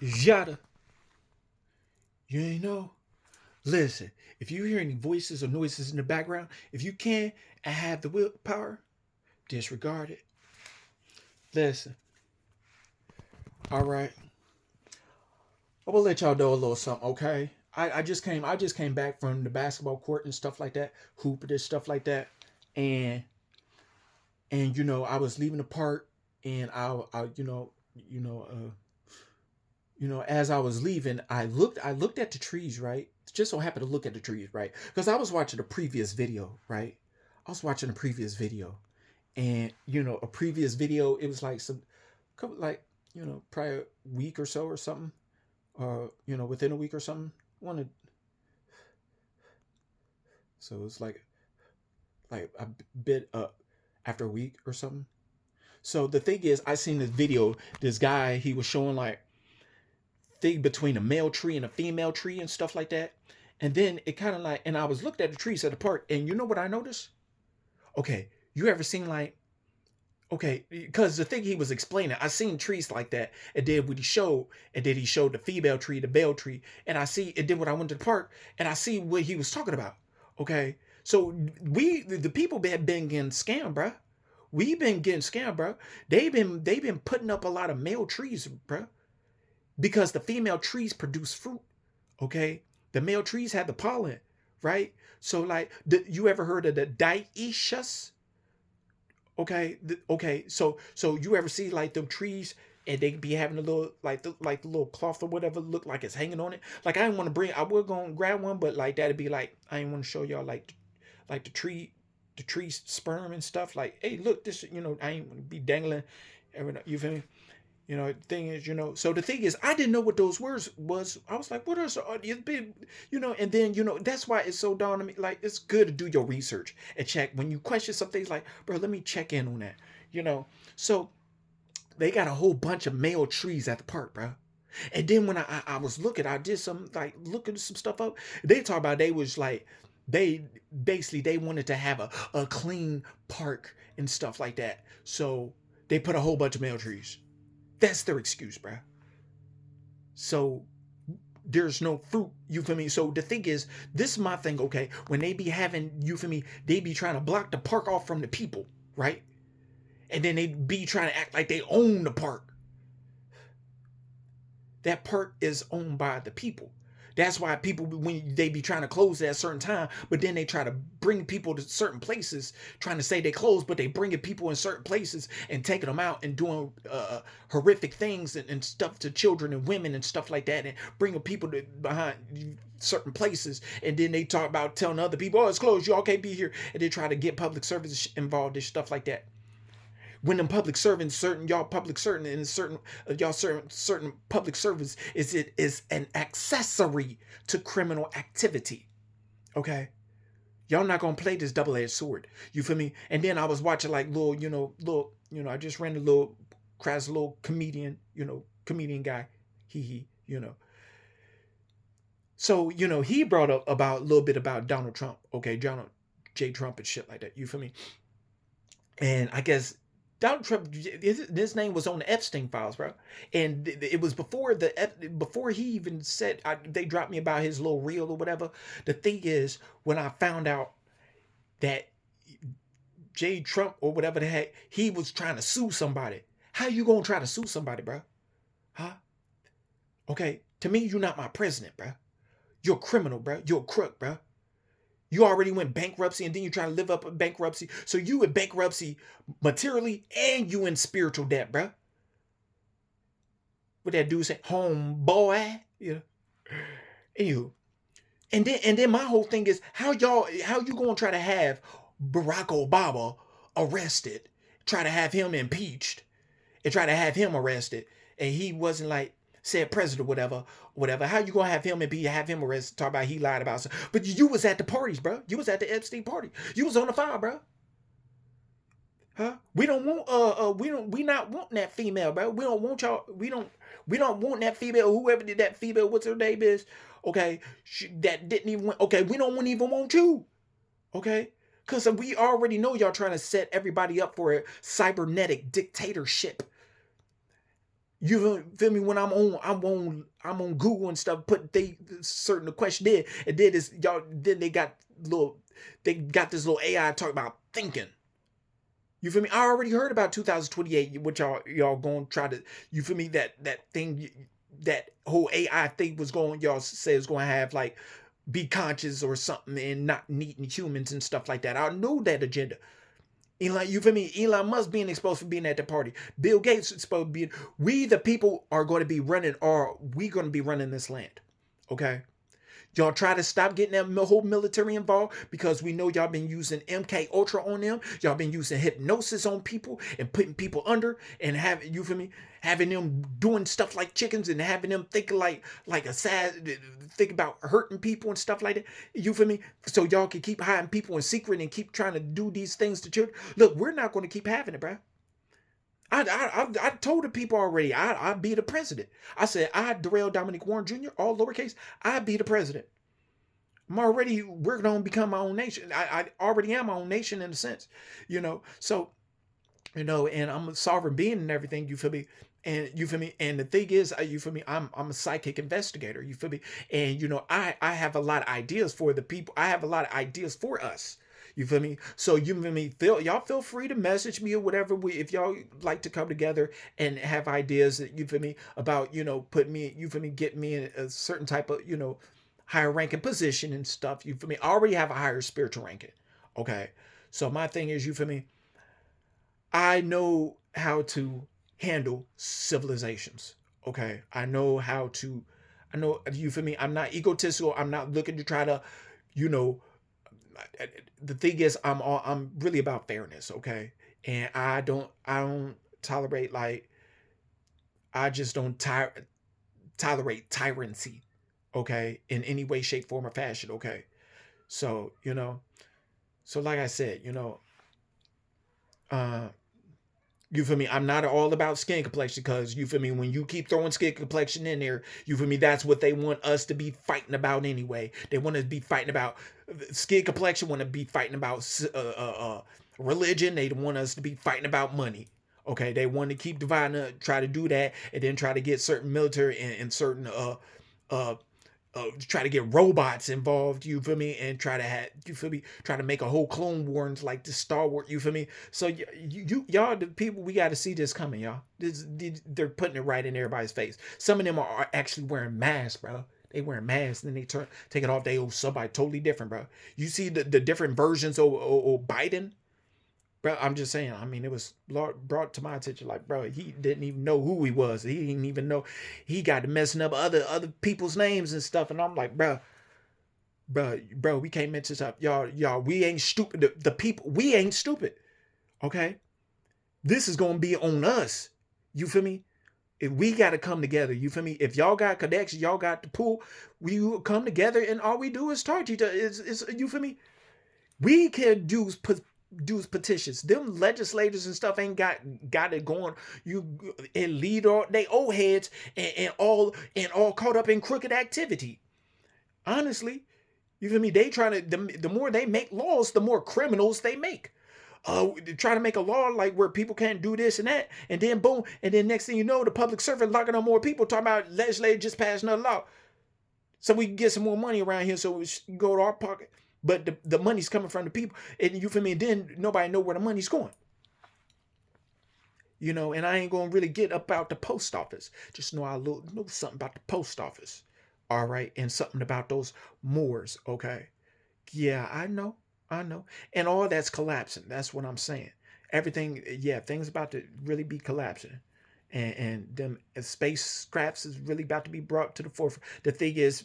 Yada. You ain't know? Listen, if you hear any voices or noises in the background, if you can and have the willpower, disregard it. Listen, all right. I will let y'all know a little something, okay? I just came back from the basketball court and stuff like that, hoop and stuff like that, and I was leaving the park, and I as I was leaving, I looked at the trees, right? Just so happened to look at the trees, right? Because I was watching a previous video, right? I was watching a previous video, and a previous video, it was like some couple, like, probably a week or so or something, or within a week or something. One of So it's like a bit after a week or something. So the thing is, I seen this video. This guy, he was showing like thing between a male tree and a female tree and stuff like that. And then it kind of like, and I was looking at the trees at the park, and you know what I noticed? Okay, you ever seen like, okay, because the thing he was explaining, I seen trees like that, and then when he showed, and then he showed the female tree, the male tree, and I see, and then when I went to the park, and I see what he was talking about. Okay, so the people have been getting scammed, bruh. We've been getting scammed, bro. They've been putting up a lot of male trees, bro, because the female trees produce fruit. Okay, the male trees have the pollen, right? So like, you ever heard of the dioecious? Okay, so you ever see like them trees, and they be having a little like the little cloth or whatever look like it's hanging on it. Like, I didn't want to bring, I would go and grab one, but like that'd be like, I didn't want to show y'all like the tree sperm and stuff. Like, hey, look, this, I ain't want to be dangling. You feel me? The thing is, so the thing is, I didn't know what those words was. I was like, what are so, it's been, and then, that's why it's so dawn to me. Like, it's good to do your research and check when you question some things, like, bro, let me check in on that, So they got a whole bunch of male trees at the park, bro. And then when I was looking, I did some, like, looking some stuff up. They talk about, they was like, they basically, they wanted to have a clean park and stuff like that. So they put a whole bunch of male trees. That's their excuse, bruh. So there's no fruit, you feel me? So the thing is, this is my thing, okay? When they be having, you feel me, they be trying to block the park off from the people, right? And then they be trying to act like they own the park. That park is owned by the people. That's why people, when they be trying to close at a certain time, but then they try to bring people to certain places, trying to say they close, but they bringing people in certain places and taking them out and doing horrific things and stuff to children and women and stuff like that, and bringing people to behind certain places, and then they talk about telling other people, oh, it's closed, y'all can't be here, and they try to get public services involved and stuff like that. When them public servants, certain y'all public certain and certain y'all certain public service is an accessory to criminal activity. Okay, y'all not gonna play this double-edged sword. You feel me? And then I was watching like I just ran a little crass little comedian, comedian guy. He. So he brought up about a little bit about Donald Trump. Okay, Donald J. Trump and shit like that. You feel me? And I guess Donald Trump, his name was on the Epstein files, bro. And it was before he even said, they dropped me about his little reel or whatever. The thing is, when I found out that J. Trump or whatever the heck, he was trying to sue somebody. How you gonna try to sue somebody, bro? Huh? Okay, to me, you're not my president, bro. You're a criminal, bro. You're a crook, bro. You already went bankruptcy, and then you try to live up in bankruptcy. So you in bankruptcy materially, and you in spiritual debt, bro. What that dude say? Homeboy. Yeah. Anywho. And then my whole thing is, how you gonna try to have Barack Obama arrested, try to have him impeached, and try to have him arrested, and he wasn't like said president, whatever. How you gonna have him and have him arrested? Talk about he lied about something. But you was at the parties, bro. You was at the Epstein party. You was on the file, bro. Huh? We don't want we not wanting that female, bro. We don't want y'all. We don't want that female. Whoever did that female, what's her name is? Okay, that didn't even. Okay, we don't even want you. Okay, because we already know y'all trying to set everybody up for a cybernetic dictatorship. You feel me? When I'm on Google and stuff, put they certain the question there, and then this y'all then they got this little AI talking about thinking. You feel me? I already heard about 2028, which y'all gonna try to. You feel me? That thing, that whole AI thing was going. Y'all say it's gonna have like be conscious or something and not needing humans and stuff like that. I know that agenda. Elon, you feel me? Elon Musk being exposed for being at the party. Bill Gates is supposed to be. We the people are going to be running, or we going to be running this land. Okay. Y'all try to stop getting that whole military involved because we know y'all been using MK Ultra on them. Y'all been using hypnosis on people and putting people under and having, you feel me, having them doing stuff like chickens and having them thinking like a sad, think about hurting people and stuff like that. You feel me? So y'all can keep hiding people in secret and keep trying to do these things to children. Look, we're not going to keep having it, bro. I told the people already. I'd be the president. I said Darrell Dominic Warren Jr. all lowercase. I'd be the president. I'm already working on become my own nation. I already am my own nation in a sense, you know. So and I'm a sovereign being and everything. You feel me? And you feel me? And the thing is, you feel me? I'm a psychic investigator. You feel me? And I have a lot of ideas for the people. I have a lot of ideas for us. You feel me? So you feel me? Y'all feel free to message me or whatever. If y'all like to come together and have ideas that you feel me about, put me, you feel me, get me in a certain type of, higher ranking position and stuff. You feel me? I already have a higher spiritual ranking. Okay. So my thing is, you feel me? I know how to handle civilizations. Okay. I know, you feel me? I'm not egotistical. I'm not looking to try to, you know, the thing is, I'm really about fairness. Okay. And I don't tolerate I just don't tolerate tyranny. Okay. In any way, shape, form, or fashion. Okay. So, so like I said, uh, you feel me? I'm not all about skin complexion because you feel me? When you keep throwing skin complexion in there, you feel me? That's what they want us to be fighting about anyway. They want us to be fighting about skin complexion, want to be fighting about religion. They want us to be fighting about money. Okay, they want to keep dividing, try to do that, and then try to get certain military and certain uh try to get robots involved, you feel me, and try to have, you feel me, try to make a whole Clone Wars like the Star Wars, you feel me. So y'all, the people, we got to see this coming, y'all. They're putting it right in everybody's face. Some of them are actually wearing masks, bro. They wearing masks, and then they take it off. They somebody totally different, bro. You see the different versions of Biden. Bro, I'm just saying. I mean, it was brought to my attention, like, bro, he didn't even know who he was. He didn't even know. He got to messing up other people's names and stuff. And I'm like, bro, we can't mention stuff, y'all. We ain't stupid. The people, we ain't stupid. Okay, this is gonna be on us. You feel me? If we got to come together, you feel me? If y'all got connections, y'all got the pool. We come together, and all we do is talk to each other. Is you feel me? We can do petitions. Them legislators and stuff ain't got it going. You and lead all they old heads and all caught up in crooked activity. Honestly, you feel me? They trying to the more they make laws, the more criminals they make. Try to make a law like where people can't do this and that, and then boom, and then next thing you know, the public servant locking up more people. Talking about legislature just passed another law, so we can get some more money around here, so we go to our pocket. But the money's coming from the people, and you feel me? And then nobody know where the money's going. And I ain't gonna really get about the post office. Just know know something about the post office. All right, and something about those Moors. Okay, yeah, I know, and all that's collapsing. That's what I'm saying. Everything, yeah, things about to really be collapsing, and them spacecrafts is really about to be brought to the forefront. The thing is,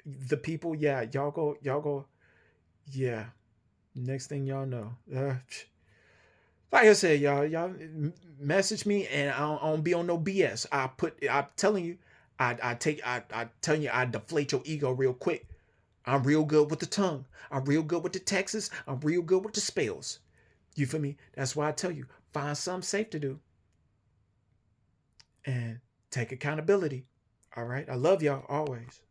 the people, yeah, y'all go, yeah. Next thing y'all know, like I said, y'all message me, and I don't be on no BS. I'm telling you, I telling you, I deflate your ego real quick. I'm real good with the tongue. I'm real good with the Texas. I'm real good with the spells. You feel me? That's why I tell you, find something safe to do and take accountability. All right. I love y'all always.